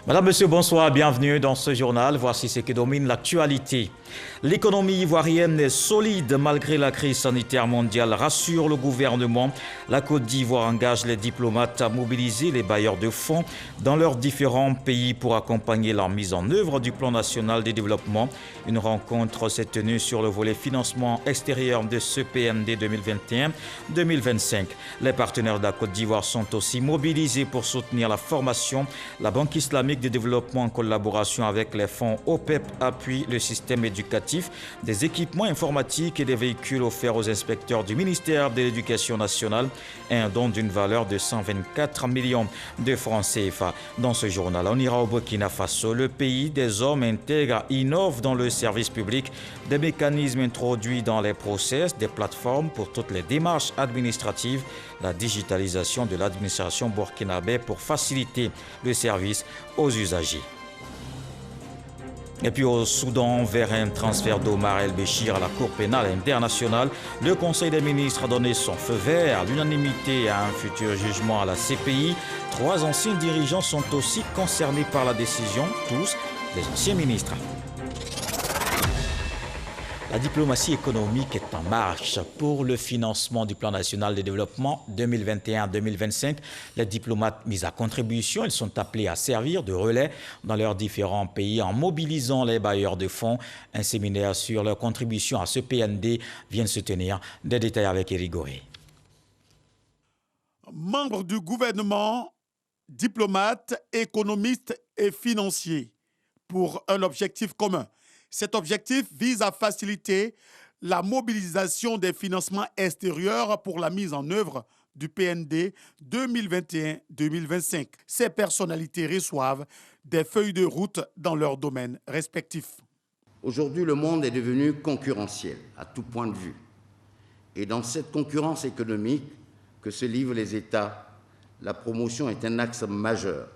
Madame, Monsieur, bonsoir, bienvenue dans ce journal. Voici ce qui domine l'actualité. L'économie ivoirienne est solide malgré la crise sanitaire mondiale, rassure le gouvernement. La Côte d'Ivoire engage les diplomates à mobiliser les bailleurs de fonds dans leurs différents pays pour accompagner la mise en œuvre du plan national de développement. Une rencontre s'est tenue sur le volet financement extérieur de ce PND 2021-2025. Les partenaires de la Côte d'Ivoire sont aussi mobilisés pour soutenir la formation. La Banque islamique de développement en collaboration avec les fonds OPEP appuie le système éducatif, des équipements informatiques et des véhicules offerts aux inspecteurs du ministère de l'Éducation nationale, un don d'une valeur de 124 millions de francs CFA. Dans ce journal, on ira au Burkina Faso. Le pays des hommes intègre, innove dans le service public, des mécanismes introduits dans les process, des plateformes pour toutes les démarches administratives, la digitalisation de l'administration burkinabé pour faciliter le service aux usagers. Et puis au Soudan, vers un transfert d'Omar El-Béchir à la Cour pénale internationale, le Conseil des ministres a donné son feu vert à l'unanimité à un futur jugement à la CPI. 3 anciens dirigeants sont aussi concernés par la décision, tous des anciens ministres. La diplomatie économique est en marche pour le financement du plan national de développement 2021-2025. Les diplomates mis à contribution, ils sont appelés à servir de relais dans leurs différents pays en mobilisant les bailleurs de fonds. Un séminaire sur leur contribution à ce PND vient de se tenir. Des détails avec Éric Goré. Membres du gouvernement, diplomates, économistes et financiers pour un objectif commun. Cet objectif vise à faciliter la mobilisation des financements extérieurs pour la mise en œuvre du PND 2021-2025. Ces personnalités reçoivent des feuilles de route dans leurs domaines respectifs. Aujourd'hui, le monde est devenu concurrentiel à tout point de vue. Et dans cette concurrence économique que se livrent les États, la promotion est un axe majeur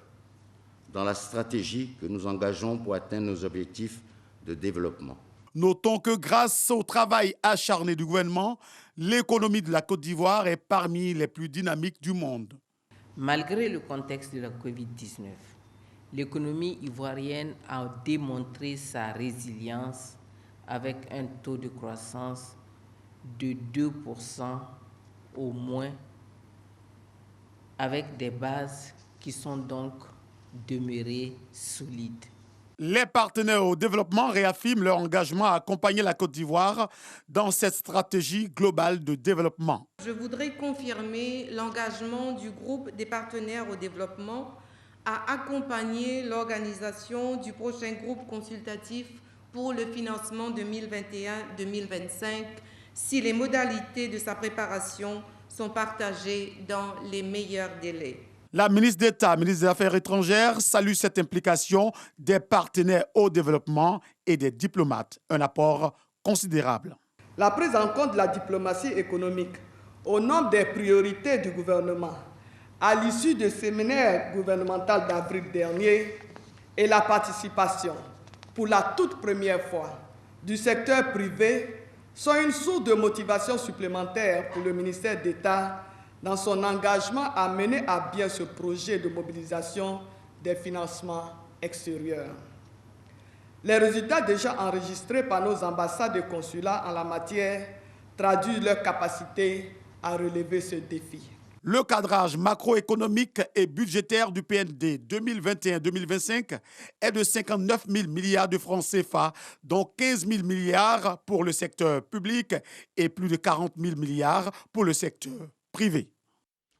dans la stratégie que nous engageons pour atteindre nos objectifs de développement. Notons que grâce au travail acharné du gouvernement, l'économie de la Côte d'Ivoire est parmi les plus dynamiques du monde. Malgré le contexte de la Covid-19, l'économie ivoirienne a démontré sa résilience avec un taux de croissance de 2% au moins, avec des bases qui sont donc demeurées solides. Les partenaires au développement réaffirment leur engagement à accompagner la Côte d'Ivoire dans cette stratégie globale de développement. Je voudrais confirmer l'engagement du groupe des partenaires au développement à accompagner l'organisation du prochain groupe consultatif pour le financement 2021-2025 si les modalités de sa préparation sont partagées dans les meilleurs délais. La ministre d'État, ministre des Affaires étrangères, salue cette implication des partenaires au développement et des diplomates, un apport considérable. La prise en compte de la diplomatie économique au nombre des priorités du gouvernement à l'issue du séminaire gouvernemental d'avril dernier et la participation, pour la toute première fois, du secteur privé sont une source de motivation supplémentaire pour le ministère d'État dans son engagement à mener à bien ce projet de mobilisation des financements extérieurs. Les résultats déjà enregistrés par nos ambassades et consulats en la matière traduisent leur capacité à relever ce défi. Le cadrage macroéconomique et budgétaire du PND 2021-2025 est de 59 000 milliards de francs CFA, dont 15 000 milliards pour le secteur public et plus de 40 000 milliards pour le secteur privé.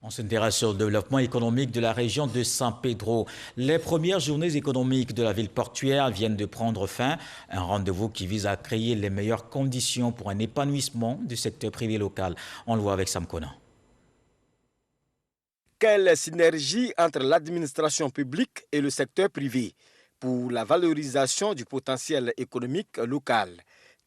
On s'intéresse au développement économique de la région de San Pedro. Les premières journées économiques de la ville portuaire viennent de prendre fin. Un rendez-vous qui vise à créer les meilleures conditions pour un épanouissement du secteur privé local. On le voit avec Sam Conan. Quelle synergie entre l'administration publique et le secteur privé pour la valorisation du potentiel économique local.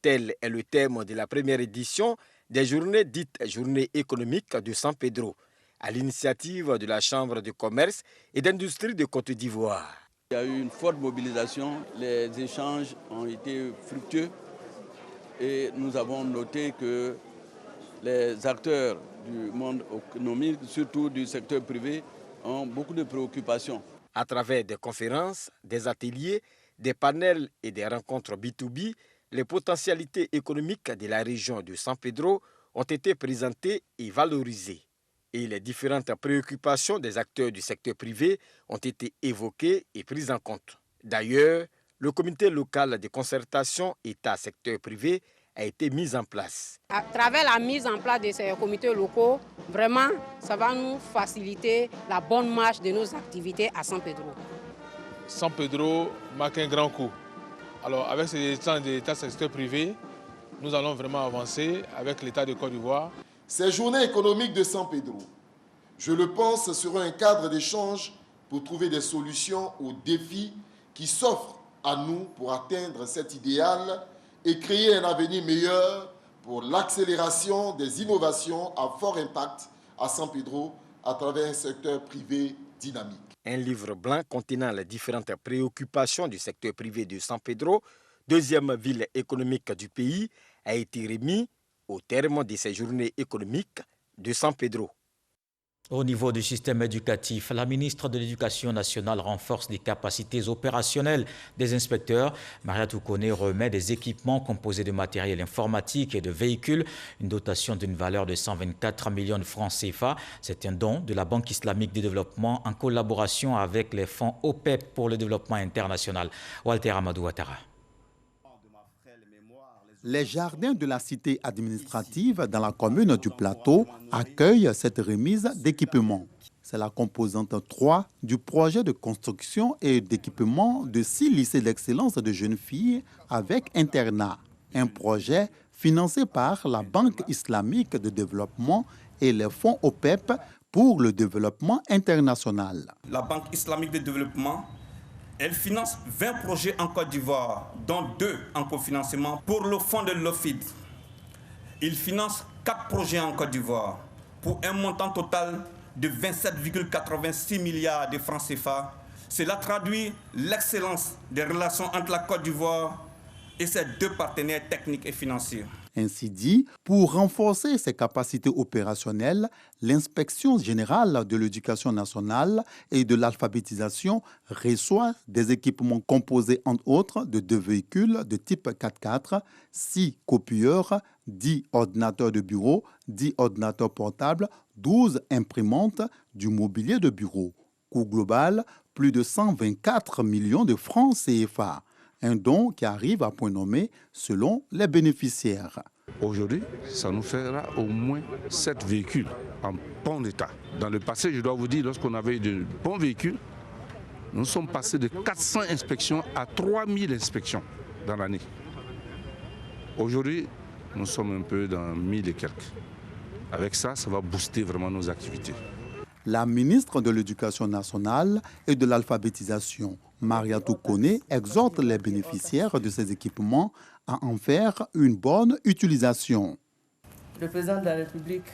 Tel est le thème de la première édition des journées dites Journées économiques de San Pedro, à l'initiative de la Chambre de commerce et d'industrie de Côte d'Ivoire. Il y a eu une forte mobilisation, les échanges ont été fructueux et nous avons noté que les acteurs du monde économique, surtout du secteur privé, ont beaucoup de préoccupations. À travers des conférences, des ateliers, des panels et des rencontres B2B, les potentialités économiques de la région de San Pedro ont été présentées et valorisées. Et les différentes préoccupations des acteurs du secteur privé ont été évoquées et prises en compte. D'ailleurs, le comité local de concertation État-secteur privé a été mis en place. À travers la mise en place de ces comités locaux, vraiment, ça va nous faciliter la bonne marche de nos activités à San Pedro. San Pedro marque un grand coup. Alors, avec ces échanges d'État-secteur privé, nous allons vraiment avancer avec l'État de Côte d'Ivoire. Ces journées économiques de San Pedro, je le pense, seront un cadre d'échange pour trouver des solutions aux défis qui s'offrent à nous pour atteindre cet idéal et créer un avenir meilleur pour l'accélération des innovations à fort impact à San Pedro à travers un secteur privé dynamique. Un livre blanc contenant les différentes préoccupations du secteur privé de San Pedro, deuxième ville économique du pays, a été remis au terme de ces journées économiques de San Pedro. Au niveau du système éducatif, la ministre de l'Éducation nationale renforce les capacités opérationnelles des inspecteurs. Mariatou Kone remet des équipements composés de matériel informatique et de véhicules, une dotation d'une valeur de 124 millions de francs CFA. C'est un don de la Banque islamique de développement en collaboration avec les fonds OPEP pour le développement international. Walter Amadou Ouattara. Les jardins de la cité administrative dans la commune du Plateau accueillent cette remise d'équipements. C'est la composante 3 du projet de construction et d'équipement de 6 lycées d'excellence de jeunes filles avec internat. Un projet financé par la Banque islamique de développement et les fonds OPEP pour le développement international. La Banque islamique de développement, elle finance 20 projets en Côte d'Ivoire, dont 2 en cofinancement pour le fonds de l'OFID. Il finance 4 projets en Côte d'Ivoire pour un montant total de 27,86 milliards de francs CFA. Cela traduit l'excellence des relations entre la Côte d'Ivoire et ses 2 partenaires techniques et financiers. Ainsi dit, pour renforcer ses capacités opérationnelles, l'Inspection générale de l'éducation nationale et de l'alphabétisation reçoit des équipements composés entre autres de 2 véhicules de type 4x4, 6 copieurs, 10 ordinateurs de bureau, 10 ordinateurs portables, 12 imprimantes, du mobilier de bureau. Coût global, plus de 124 millions de francs CFA. Un don qui arrive à point nommé selon les bénéficiaires. Aujourd'hui, ça nous fera au moins 7 véhicules en bon état. Dans le passé, je dois vous dire, lorsqu'on avait de bons véhicules, nous sommes passés de 400 inspections à 3000 inspections dans l'année. Aujourd'hui, nous sommes un peu dans 1000 et quelques. Avec ça, ça va booster vraiment nos activités. La ministre de l'Éducation nationale et de l'alphabétisation, Mariatou Kone, exhorte les bénéficiaires de ces équipements à en faire une bonne utilisation. Le président de la République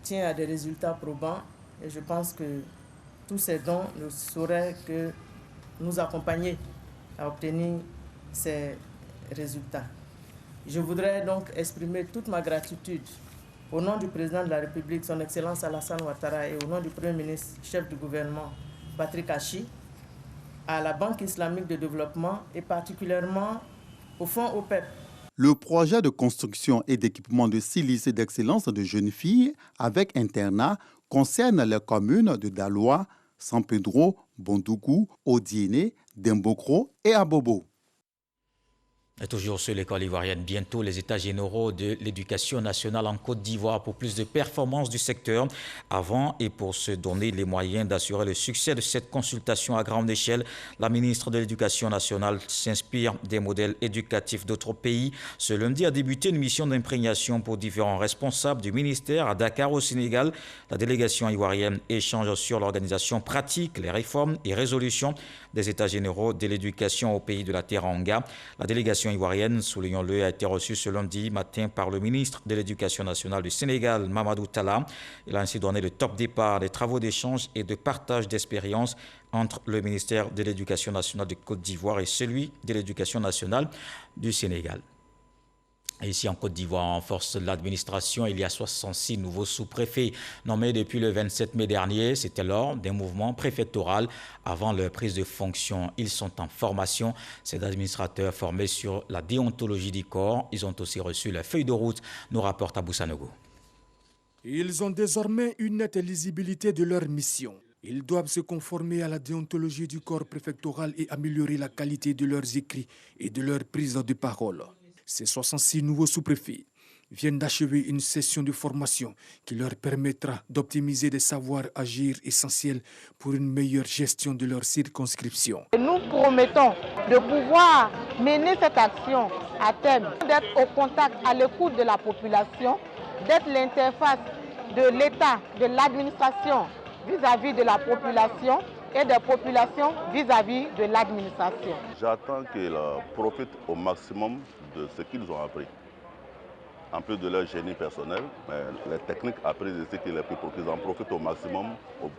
tient à des résultats probants et je pense que tous ces dons ne sauraient que nous accompagner à obtenir ces résultats. Je voudrais donc exprimer toute ma gratitude au nom du président de la République, son Excellence Alassane Ouattara, et au nom du Premier ministre, chef du gouvernement, Patrick Hachi, à la Banque islamique de développement et particulièrement au fonds OPEP. Le projet de construction et d'équipement de 6 lycées d'excellence de jeunes filles avec internat concerne les communes de Daloa, San Pedro, Bondougou, Odiéné, Dembokro et Abobo. Et toujours sur l'école ivoirienne, bientôt les états généraux de l'éducation nationale en Côte d'Ivoire pour plus de performances du secteur. Avant et pour se donner les moyens d'assurer le succès de cette consultation à grande échelle, la ministre de l'Éducation nationale s'inspire des modèles éducatifs d'autres pays. Ce lundi a débuté une mission d'imprégnation pour différents responsables du ministère à Dakar au Sénégal. La délégation ivoirienne échange sur l'organisation pratique, les réformes et résolutions des états généraux de l'éducation au pays de la Teranga. La délégation ivoirienne, soulignons-le, a été reçue ce lundi matin par le ministre de l'Éducation nationale du Sénégal, Mamadou Talla. Il a ainsi donné le top départ des travaux d'échange et de partage d'expériences entre le ministère de l'Éducation nationale de Côte d'Ivoire et celui de l'Éducation nationale du Sénégal. Ici en Côte d'Ivoire, en force de l'administration, il y a 66 nouveaux sous-préfets nommés depuis le 27 mai dernier. C'était lors d'un mouvement préfectoral avant leur prise de fonction. Ils sont en formation. Ces administrateurs formés sur la déontologie du corps, ils ont aussi reçu la feuille de route, nous rapporte Abou Sanogo. Ils ont désormais une nette lisibilité de leur mission. Ils doivent se conformer à la déontologie du corps préfectoral et améliorer la qualité de leurs écrits et de leur prise de parole. Ces 66 nouveaux sous-préfets viennent d'achever une session de formation qui leur permettra d'optimiser des savoirs agir essentiels pour une meilleure gestion de leur circonscription. Nous promettons de pouvoir mener cette action à terme, d'être au contact, à l'écoute de la population, d'être l'interface de l'État, de l'administration vis-à-vis de la population et des populations vis-à-vis de l'administration. J'attends qu'ils profitent au maximum de ce qu'ils ont appris. En plus de leur génie personnel, mais les techniques apprises ici qu'ils en profitent au maximum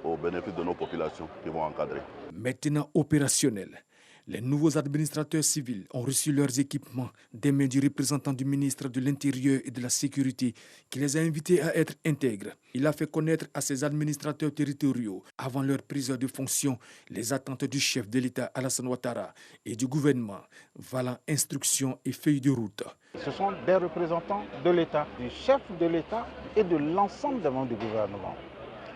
au bénéfice de nos populations qui vont encadrer. Maintenant opérationnels, les nouveaux administrateurs civils ont reçu leurs équipements des mains du représentant du ministre de l'Intérieur et de la Sécurité qui les a invités à être intègres. Il a fait connaître à ces administrateurs territoriaux, avant leur prise de fonction, les attentes du chef de l'État Alassane Ouattara et du gouvernement, valant instructions et feuilles de route. Ce sont des représentants de l'État, du chef de l'État et de l'ensemble des membres du gouvernement.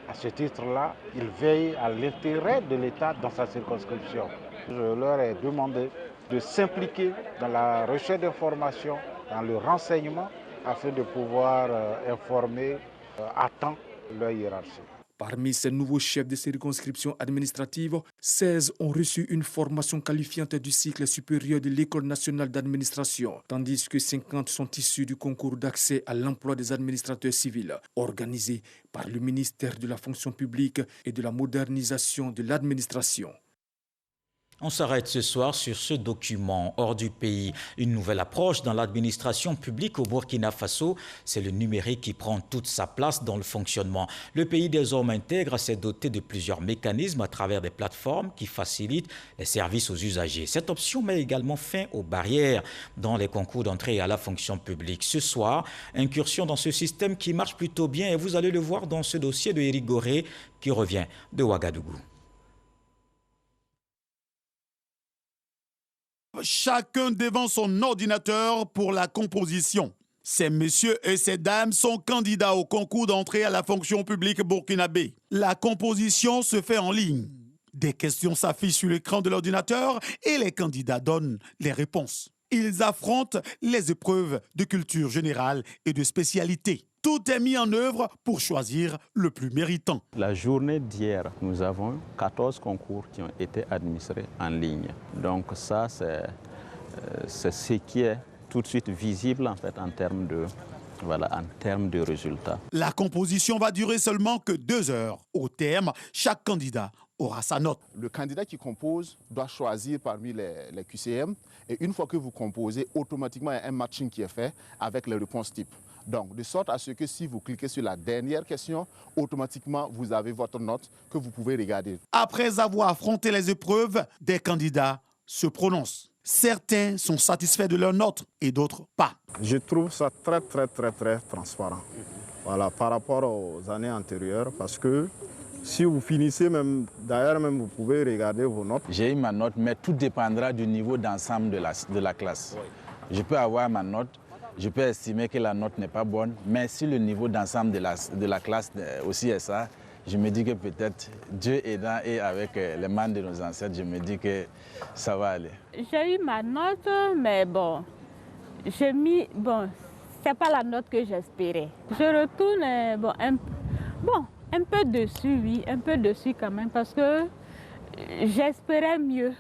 À ce titre-là, ils veillent à l'intérêt de l'État dans sa circonscription. Je leur ai demandé de s'impliquer dans la recherche d'informations, dans le renseignement, afin de pouvoir informer à temps leur hiérarchie. Parmi ces nouveaux chefs de circonscription administrative, 16 ont reçu une formation qualifiante du cycle supérieur de l'École nationale d'administration, tandis que 50 sont issus du concours d'accès à l'emploi des administrateurs civils, organisé par le ministère de la fonction publique et de la modernisation de l'administration. On s'arrête ce soir sur ce document. Hors du pays, une nouvelle approche dans l'administration publique au Burkina Faso. C'est le numérique qui prend toute sa place dans le fonctionnement. Le pays des hommes intègre s'est doté de plusieurs mécanismes à travers des plateformes qui facilitent les services aux usagers. Cette option met également fin aux barrières dans les concours d'entrée à la fonction publique. Ce soir, incursion dans ce système qui marche plutôt bien et vous allez le voir dans ce dossier de Éric Goré qui revient de Ouagadougou. Chacun devant son ordinateur pour la composition. Ces messieurs et ces dames sont candidats au concours d'entrée à la fonction publique burkinabé. La composition se fait en ligne. Des questions s'affichent sur l'écran de l'ordinateur et les candidats donnent les réponses. Ils affrontent les épreuves de culture générale et de spécialité. Tout est mis en œuvre pour choisir le plus méritant. La journée d'hier, nous avons 14 concours qui ont été administrés en ligne. Donc ça, c'est ce qui est tout de suite visible en fait, en termes de résultats. La composition va durer seulement que 2 heures. Au terme, chaque candidat aura sa note. Le candidat qui compose doit choisir parmi les QCM et une fois que vous composez, automatiquement il y a un matching qui est fait avec les réponses types. Donc, de sorte à ce que si vous cliquez sur la dernière question, automatiquement, vous avez votre note que vous pouvez regarder. Après avoir affronté les épreuves, des candidats se prononcent. Certains sont satisfaits de leur note et d'autres pas. Je trouve ça très transparent. Voilà, par rapport aux années antérieures, parce que si vous finissez même, d'ailleurs même vous pouvez regarder vos notes. J'ai eu ma note, mais tout dépendra du niveau d'ensemble de la classe. Oui. Je peux avoir ma note. Je peux estimer que la note n'est pas bonne, mais si le niveau d'ensemble de la classe aussi est ça, je me dis que peut-être Dieu aidant et avec les mains de nos ancêtres, je me dis que ça va aller. J'ai eu ma note, mais bon, c'est pas la note que j'espérais. Je retourne un peu dessus, oui, un peu dessus quand même, parce que j'espérais mieux.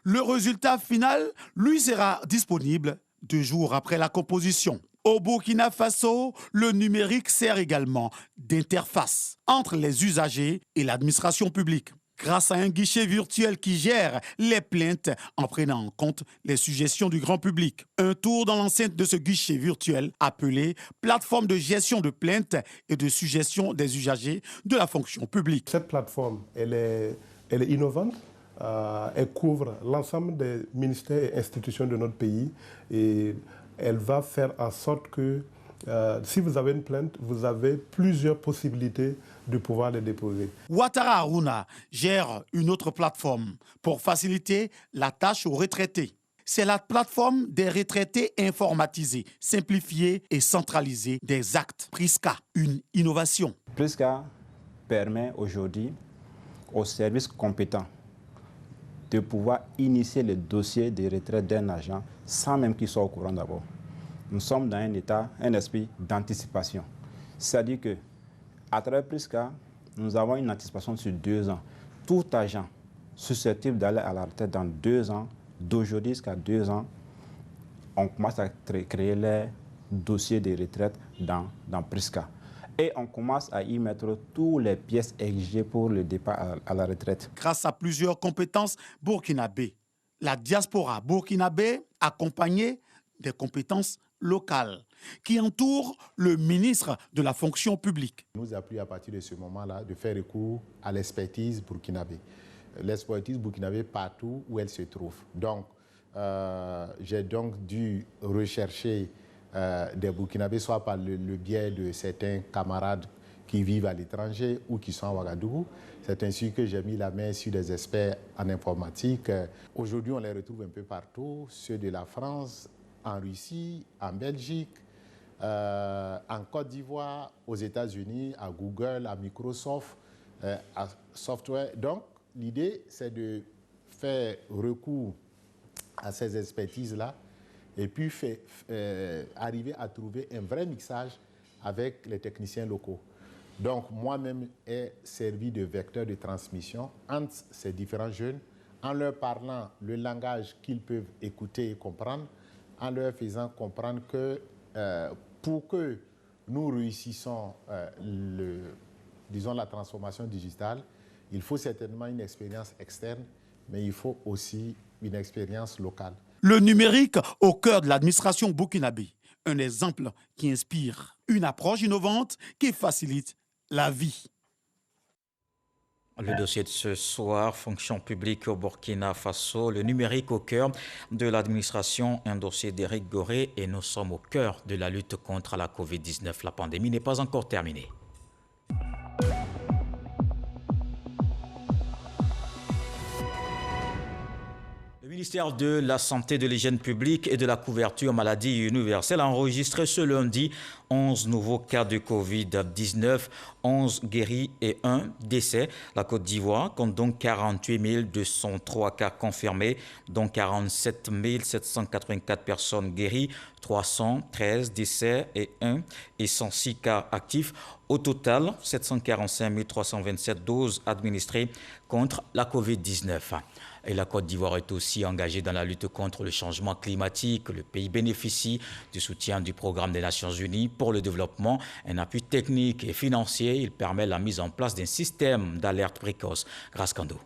Le résultat final, lui, sera disponible 2 jours après la composition. Au Burkina Faso, le numérique sert également d'interface entre les usagers et l'administration publique. Grâce à un guichet virtuel qui gère les plaintes en prenant en compte les suggestions du grand public. Un tour dans l'enceinte de ce guichet virtuel appelé plateforme de gestion de plaintes et de suggestions des usagers de la fonction publique. Cette plateforme, elle est innovante. Elle couvre l'ensemble des ministères et institutions de notre pays et elle va faire en sorte que si vous avez une plainte, vous avez plusieurs possibilités de pouvoir les déposer. Ouattara Aruna gère une autre plateforme pour faciliter la tâche aux retraités. C'est la plateforme des retraités informatisés, simplifiés et centralisés des actes. Prisca, une innovation. Prisca permet aujourd'hui aux services compétents de pouvoir initier le dossier de retraite d'un agent sans même qu'il soit au courant d'abord. Nous sommes dans un esprit d'anticipation. C'est-à-dire qu'à travers Prisca, nous avons une anticipation sur 2 ans. Tout agent susceptible d'aller à la retraite dans 2 ans, d'aujourd'hui jusqu'à 2 ans, on commence à créer les dossiers de retraite dans Prisca. Et on commence à y mettre toutes les pièces exigées pour le départ à la retraite. Grâce à plusieurs compétences burkinabées, la diaspora burkinabé accompagnée des compétences locales qui entourent le ministre de la fonction publique. Nous a plu à partir de ce moment-là de faire recours à l'expertise burkinabé. L'expertise burkinabé partout où elle se trouve. Donc, j'ai donc dû rechercher des Burkinabés, soit par le biais de certains camarades qui vivent à l'étranger ou qui sont à Ouagadougou. C'est ainsi que j'ai mis la main sur des experts en informatique. Aujourd'hui, on les retrouve un peu partout, ceux de la France, en Russie, en Belgique, en Côte d'Ivoire, aux États-Unis, à Google, à Microsoft, à Software. Donc, l'idée, c'est de faire recours à ces expertises-là et puis arriver à trouver un vrai mixage avec les techniciens locaux. Donc, moi-même, ai servi de vecteur de transmission entre ces différents jeunes en leur parlant le langage qu'ils peuvent écouter et comprendre, en leur faisant comprendre que pour que nous réussissons la transformation digitale, il faut certainement une expérience externe, mais il faut aussi une expérience locale. Le numérique au cœur de l'administration burkinabé, un exemple qui inspire, une approche innovante qui facilite la vie. Le dossier de ce soir, fonction publique au Burkina Faso, le numérique au cœur de l'administration, un dossier d'Éric Goré et nous sommes au cœur de la lutte contre la Covid-19. La pandémie n'est pas encore terminée. Le ministère de la Santé, de l'Hygiène publique et de la couverture maladie universelle a enregistré ce lundi 11 nouveaux cas de Covid-19, 11 guéris et 1 décès. La Côte d'Ivoire compte donc 48 203 cas confirmés, dont 47 784 personnes guéries, 313 décès et 106 cas actifs. Au total, 745 327 doses administrées contre la Covid-19. Et la Côte d'Ivoire est aussi engagée dans la lutte contre le changement climatique. Le pays bénéficie du soutien du Programme des Nations Unies pour le développement, un appui technique et financier. Il permet la mise en place d'un système d'alerte précoce. Grâce Kando.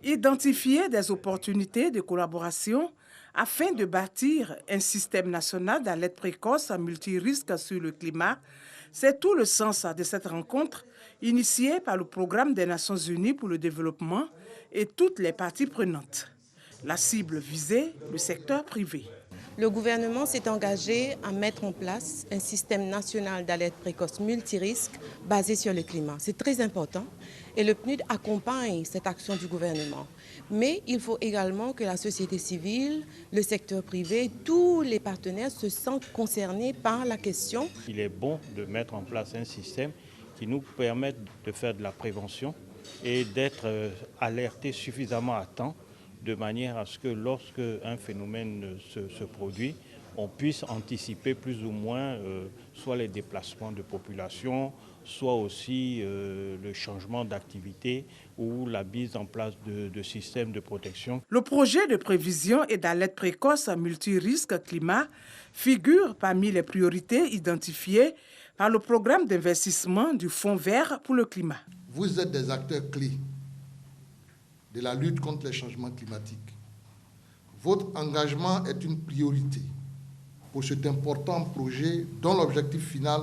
Identifier des opportunités de collaboration afin de bâtir un système national d'alerte précoce à multirisque sur le climat, c'est tout le sens de cette rencontre initiée par le Programme des Nations Unies pour le développement et toutes les parties prenantes. La cible visée, le secteur privé. Le gouvernement s'est engagé à mettre en place un système national d'alerte précoce multirisque basé sur le climat. C'est très important et le PNUD accompagne cette action du gouvernement. Mais il faut également que la société civile, le secteur privé, tous les partenaires se sentent concernés par la question. Il est bon de mettre en place un système qui nous permette de faire de la prévention et d'être alertés suffisamment à temps de manière à ce que lorsque un phénomène se produit, on puisse anticiper plus ou moins soit les déplacements de population, soit aussi le changement d'activité ou la mise en place de systèmes de protection. Le projet de prévision et d'alerte précoce à multirisque climat figure parmi les priorités identifiées par le programme d'investissement du Fonds vert pour le climat. Vous êtes des acteurs clés de la lutte contre les changements climatiques. Votre engagement est une priorité pour cet important projet dont l'objectif final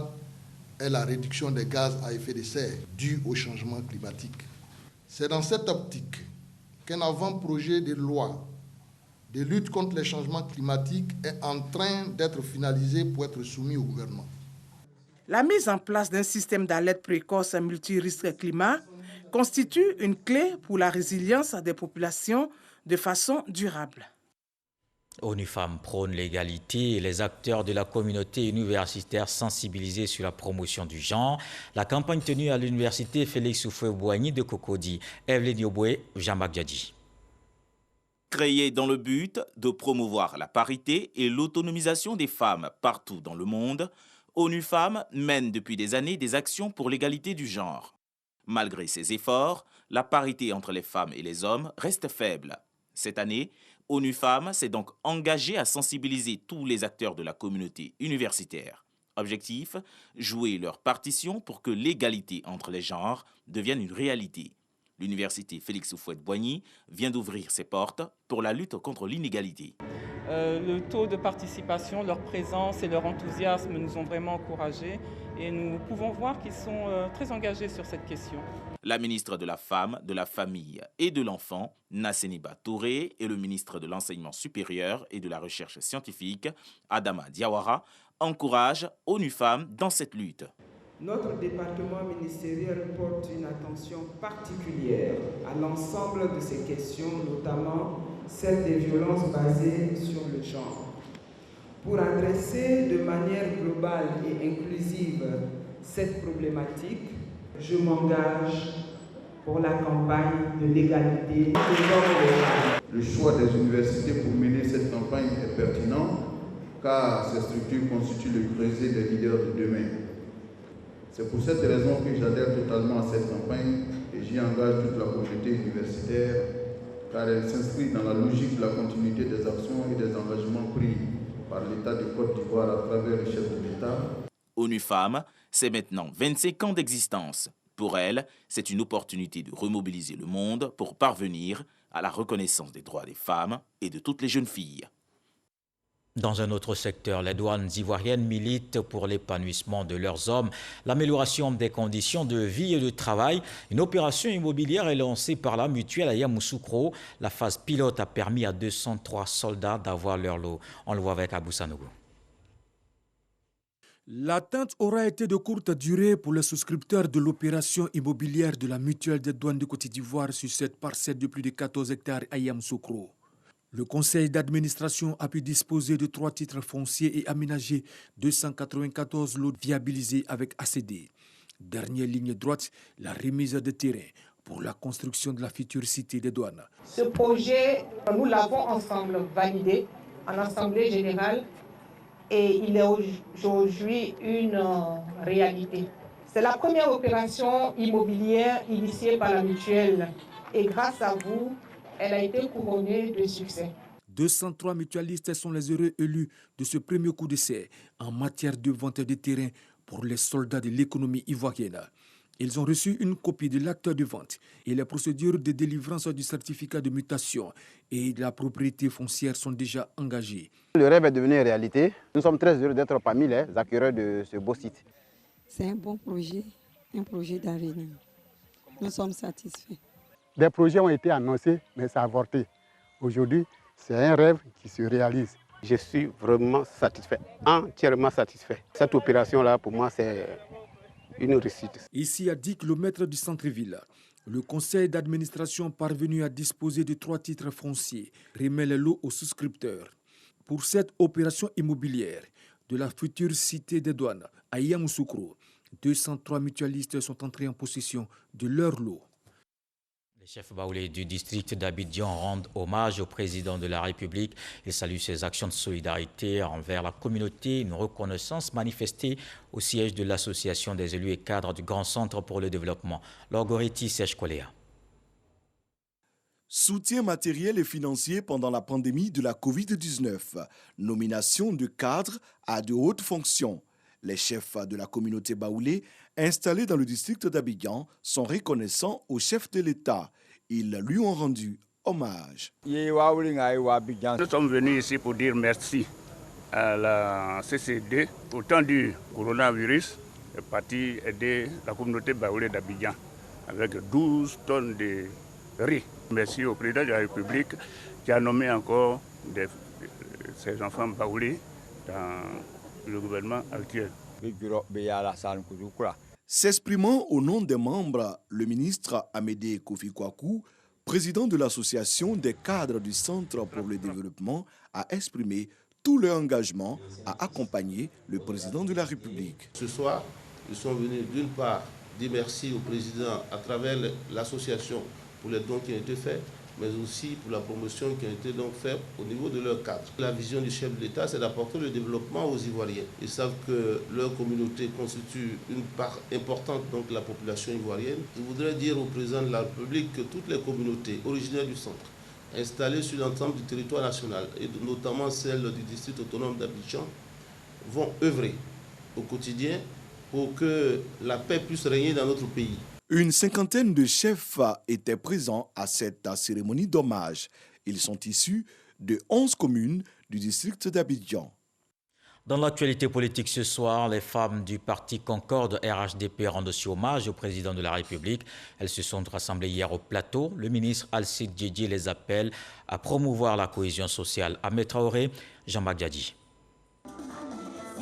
est la réduction des gaz à effet de serre dus au changement climatique. C'est dans cette optique qu'un avant-projet de loi de lutte contre les changements climatiques est en train d'être finalisé pour être soumis au gouvernement. La mise en place d'un système d'alerte précoce multirisque climat constitue une clé pour la résilience des populations de façon durable. ONU Femmes prône l'égalité et les acteurs de la communauté universitaire sensibilisés sur la promotion du genre. La campagne tenue à l'université Félix Houphouët-Boigny de Cocody, Evelyne Yoboué, Jean-Marc Diadji. Créée dans le but de promouvoir la parité et l'autonomisation des femmes partout dans le monde, ONU Femmes mène depuis des années des actions pour l'égalité du genre. Malgré ces efforts, la parité entre les femmes et les hommes reste faible. Cette année, ONU Femmes s'est donc engagée à sensibiliser tous les acteurs de la communauté universitaire. Objectif, jouer leur partition pour que l'égalité entre les genres devienne une réalité. L'université Félix Houphouët-Boigny vient d'ouvrir ses portes pour la lutte contre l'inégalité. Le taux de participation, leur présence et leur enthousiasme nous ont vraiment encouragés et nous pouvons voir qu'ils sont très engagés sur cette question. La ministre de la Femme, de la Famille et de l'Enfant, Nasseniba Touré, et le ministre de l'Enseignement supérieur et de la Recherche scientifique, Adama Diawara, encouragent ONU Femmes dans cette lutte. Notre département ministériel porte une attention particulière à l'ensemble de ces questions, notamment celle des violences basées sur le genre. Pour adresser de manière globale et inclusive cette problématique, je m'engage pour la campagne de l'égalité des hommes et des femmes. Le choix des universités pour mener cette campagne est pertinent car ces structures constituent le creuset des leaders de demain. C'est pour cette raison que j'adhère totalement à cette campagne et j'y engage toute la communauté universitaire car elle s'inscrit dans la logique de la continuité des actions et des engagements pris par l'État de Côte d'Ivoire à travers le chef de l'État. ONU Femmes, c'est maintenant 25 ans d'existence. Pour elle, c'est une opportunité de remobiliser le monde pour parvenir à la reconnaissance des droits des femmes et de toutes les jeunes filles. Dans un autre secteur, les douanes ivoiriennes militent pour l'épanouissement de leurs hommes, l'amélioration des conditions de vie et de travail. Une opération immobilière est lancée par la mutuelle à Yamoussoukro. La phase pilote a permis à 203 soldats d'avoir leur lot. On le voit avec Abou Sanogo. L'attente aura été de courte durée pour les souscripteurs de l'opération immobilière de la mutuelle des douanes de Côte d'Ivoire sur cette parcelle de plus de 14 hectares à Yamoussoukro. Le conseil d'administration a pu disposer de 3 titres fonciers et aménager 294 lots viabilisés avec ACD. Dernière ligne droite, la remise de terrain pour la construction de la future cité des douanes. Ce projet, nous l'avons ensemble validé en assemblée générale et il est aujourd'hui une réalité. C'est la première opération immobilière initiée par la mutuelle et grâce à vous, elle a été couronnée de succès. 203 mutualistes sont les heureux élus de ce premier coup d'essai en matière de vente de terrain pour les soldats de l'économie ivoirienne. Ils ont reçu une copie de l'acte de vente et les procédures de délivrance du certificat de mutation et de la propriété foncière sont déjà engagées. Le rêve est devenu réalité. Nous sommes très heureux d'être parmi les acquéreurs de ce beau site. C'est un bon projet, un projet d'avenir. Nous sommes satisfaits. Des projets ont été annoncés, mais ça a avorté. Aujourd'hui, c'est un rêve qui se réalise. Je suis vraiment satisfait, entièrement satisfait. Cette opération-là, pour moi, c'est une réussite. Ici, à 10 km du centre-ville, le conseil d'administration parvenu à disposer de 3 titres fonciers remet les lots aux souscripteurs. Pour cette opération immobilière de la future cité des douanes à Yamoussoukro, 203 mutualistes sont entrés en possession de leur lot. Les chefs baoulés du district d'Abidjan rendent hommage au président de la République. Ils saluent ses actions de solidarité envers la communauté, une reconnaissance manifestée au siège de l'Association des élus et cadres du Grand Centre pour le développement, Lorgoretti Sèche-Koléa. Soutien matériel et financier pendant la pandémie de la Covid-19. Nomination de cadres à de hautes fonctions. Les chefs de la communauté baoulée installés dans le district d'Abidjan sont reconnaissants au chef de l'État. Ils lui ont rendu hommage. Nous sommes venus ici pour dire merci à la CCD. Au temps du coronavirus, est parti aider la communauté baoulée d'Abidjan avec 12 tonnes de riz. Merci au président de la République qui a nommé encore de ces enfants baoulés dans le gouvernement actuel. S'exprimant au nom des membres, le ministre Amédée Kofi Kwaku, président de l'association des cadres du Centre pour le développement, a exprimé tout leur engagement à accompagner le président de la République. Ce soir, nous sommes venus d'une part dire merci au président à travers l'association pour les dons qui ont été faits, mais aussi pour la promotion qui a été donc faite au niveau de leur cadre. La vision du chef de l'État, c'est d'apporter le développement aux Ivoiriens. Ils savent que leur communauté constitue une part importante donc, de la population ivoirienne. Je voudrais dire au président de la République que toutes les communautés originaires du centre, installées sur l'ensemble du territoire national, et notamment celles du district autonome d'Abidjan, vont œuvrer au quotidien pour que la paix puisse régner dans notre pays. Une cinquantaine de chefs étaient présents à cette cérémonie d'hommage. Ils sont issus de 11 communes du district d'Abidjan. Dans l'actualité politique ce soir, les femmes du parti Concorde RHDP rendent aussi hommage au président de la République. Elles se sont rassemblées hier au plateau. Le ministre Alcide Djedje les appelle à promouvoir la cohésion sociale. Ahmed Traoré, Jean-Marc Diadi.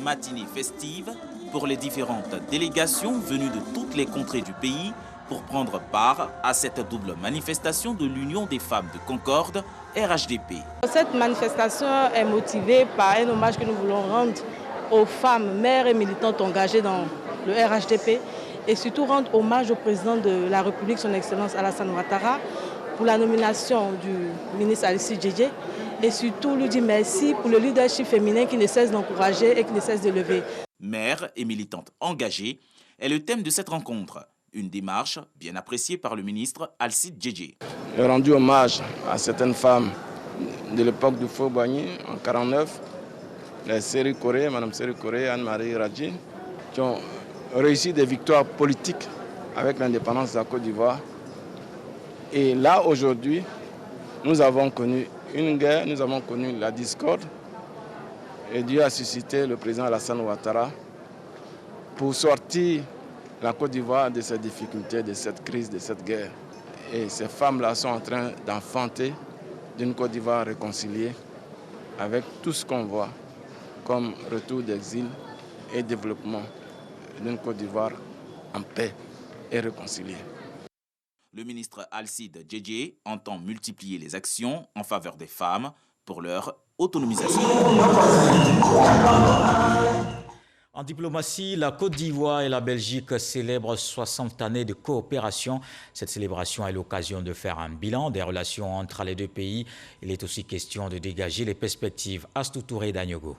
Matinée festive pour les différentes délégations venues de toutes les contrées du pays pour prendre part à cette double manifestation de l'Union des femmes de Concorde RHDP. Cette manifestation est motivée par un hommage que nous voulons rendre aux femmes, mères et militantes engagées dans le RHDP et surtout rendre hommage au président de la République, son Excellence Alassane Ouattara, pour la nomination du ministre Alcide Djedje et surtout lui dire merci pour le leadership féminin qui ne cesse d'encourager et qui ne cesse de lever. Mères et militantes engagées est le thème de cette rencontre. Une démarche bien appréciée par le ministre Alcide Djedje. J'ai rendu hommage à certaines femmes de l'époque du Faux-Boigny en 1949, les Séri Koré, Mme Séri Koré, Anne-Marie Radji, qui ont réussi des victoires politiques avec l'indépendance de la Côte d'Ivoire. Et là, aujourd'hui, nous avons connu une guerre, nous avons connu la discorde. Et Dieu a suscité le président Alassane Ouattara pour sortir la Côte d'Ivoire de ces difficultés, de cette crise, de cette guerre. Et ces femmes-là sont en train d'enfanter d'une Côte d'Ivoire réconciliée avec tout ce qu'on voit comme retour d'exil et développement d'une Côte d'Ivoire en paix et réconciliée. Le ministre Alcide Djedje entend multiplier les actions en faveur des femmes pour leur autonomisation. En diplomatie, la Côte d'Ivoire et la Belgique célèbrent 60 années de coopération. Cette célébration est l'occasion de faire un bilan des relations entre les deux pays. Il est aussi question de dégager les perspectives. Astou Touré d'Agnogo.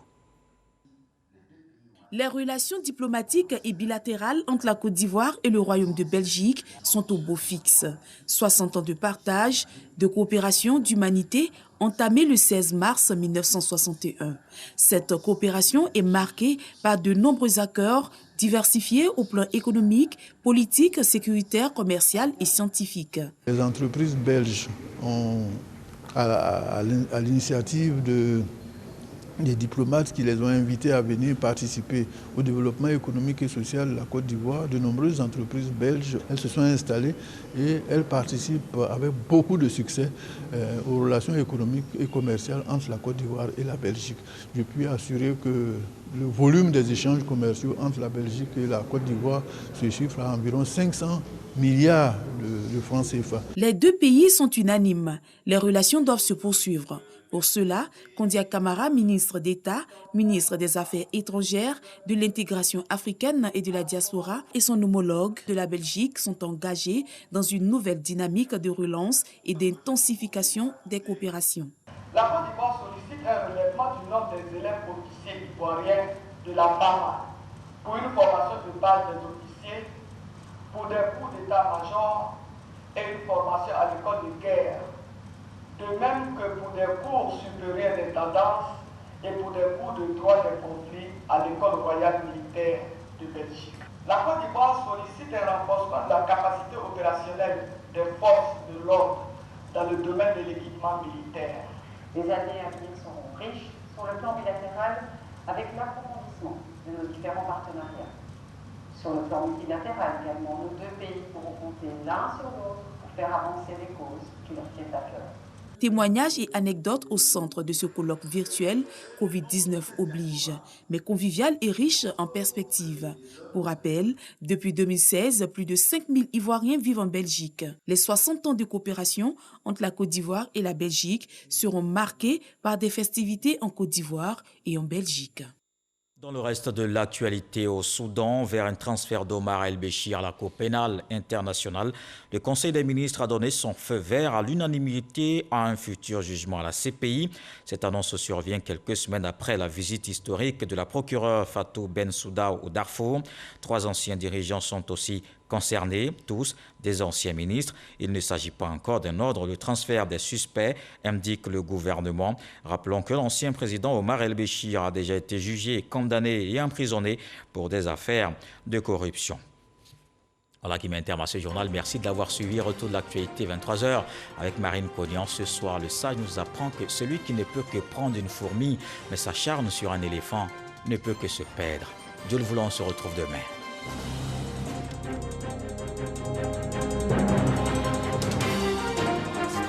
Les relations diplomatiques et bilatérales entre la Côte d'Ivoire et le Royaume de Belgique sont au beau fixe. 60 ans de partage, de coopération, d'humanité, entamée le 16 mars 1961. Cette coopération est marquée par de nombreux accords diversifiés au plan économique, politique, sécuritaire, commercial et scientifique. Les entreprises belges ont, à l'initiative des diplomates qui les ont invités à venir participer au développement économique et social de la Côte d'Ivoire, de nombreuses entreprises belges, elles se sont installées et elles participent avec beaucoup de succès aux relations économiques et commerciales entre la Côte d'Ivoire et la Belgique. Je puis assurer que le volume des échanges commerciaux entre la Belgique et la Côte d'Ivoire se chiffre à environ 500 milliards de francs CFA. Les deux pays sont unanimes. Les relations doivent se poursuivre. Pour cela, Kondia Kamara, ministre d'État, ministre des Affaires étrangères, de l'intégration africaine et de la diaspora, et son homologue de la Belgique sont engagés dans une nouvelle dynamique de relance et d'intensification des coopérations. La Côte d'Ivoire sollicite un relèvement du nombre des élèves officiers ivoiriens de la BAMA pour une formation de base des officiers, pour des cours d'état-major et une formation à l'école de guerre. De même que pour des cours supérieurs d'intendance et pour des cours de droit des conflits à l'école royale militaire de Belgique. La Côte d'Ivoire sollicite un renforcement de la capacité opérationnelle des forces de l'ordre dans le domaine de l'équipement militaire. Les années à venir seront riches sur le plan bilatéral avec l'approfondissement de nos différents partenariats. Sur le plan multilatéral également, nos deux pays pourront compter l'un sur l'autre pour faire avancer les causes qui leur tiennent à cœur. Témoignages et anecdotes au centre de ce colloque virtuel Covid-19 oblige, mais convivial et riche en perspectives. Pour rappel, depuis 2016, plus de 5000 Ivoiriens vivent en Belgique. Les 60 ans de coopération entre la Côte d'Ivoire et la Belgique seront marqués par des festivités en Côte d'Ivoire et en Belgique. Dans le reste de l'actualité au Soudan, vers un transfert d'Omar El-Béchir à la Cour pénale internationale, le Conseil des ministres a donné son feu vert à l'unanimité à un futur jugement à la CPI. Cette annonce survient quelques semaines après la visite historique de la procureure Fatou Bensouda au Darfour. 3 anciens dirigeants sont aussi concernés, tous des anciens ministres. Il ne s'agit pas encore d'un ordre de transfert des suspects, indique le gouvernement. Rappelons que l'ancien président Omar El-Béchir a déjà été jugé, condamné et emprisonné pour des affaires de corruption. Voilà qui met un terme à ce journal. Merci de l'avoir suivi. Retour de l'actualité 23h avec Marine Cognan. Ce soir, le sage nous apprend que celui qui ne peut que prendre une fourmi, mais s'acharne sur un éléphant, ne peut que se perdre. Dieu le voulant, on se retrouve demain.